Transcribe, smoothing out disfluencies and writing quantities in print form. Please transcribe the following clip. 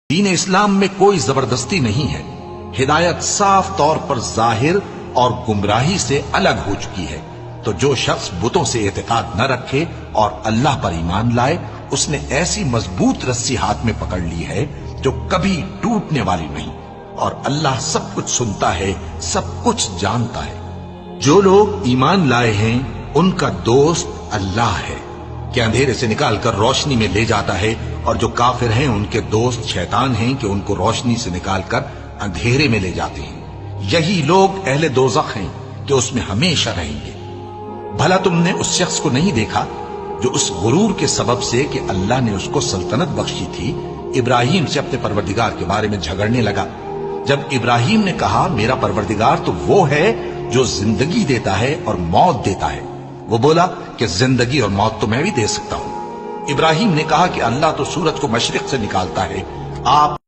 دین اسلام میں کوئی زبردستی نہیں ہے، ہدایت صاف طور پر ظاہر اور گمراہی سے الگ ہو چکی ہے۔ تو جو شخص بتوں سے اعتقاد نہ رکھے اور اللہ پر ایمان لائے، اس نے ایسی مضبوط رسی ہاتھ میں پکڑ لی ہے جو کبھی ٹوٹنے والی نہیں، اور اللہ سب کچھ سنتا ہے، سب کچھ جانتا ہے۔ جو لوگ ایمان لائے ہیں ان کا دوست اللہ ہے کہ اندھیرے سے نکال کر روشنی میں لے جاتا ہے، اور جو کافر ہیں ان کے دوست شیطان ہیں کہ ان کو روشنی سے نکال کر اندھیرے میں لے جاتے ہیں۔ یہی لوگ اہل دوزخ ہیں کہ اس میں ہمیشہ رہیں گے۔ بھلا تم نے اس شخص کو نہیں دیکھا جو اس غرور کے سبب سے کہ اللہ نے اس کو سلطنت بخشی تھی، ابراہیم سے اپنے پروردگار کے بارے میں جھگڑنے لگا؟ جب ابراہیم نے کہا میرا پروردگار تو وہ ہے جو زندگی دیتا ہے اور موت دیتا ہے، وہ بولا کہ زندگی اور موت تو میں بھی دے سکتا ہوں۔ ابراہیم نے کہا کہ اللہ تو سورج کو مشرق سے نکالتا ہے، آپ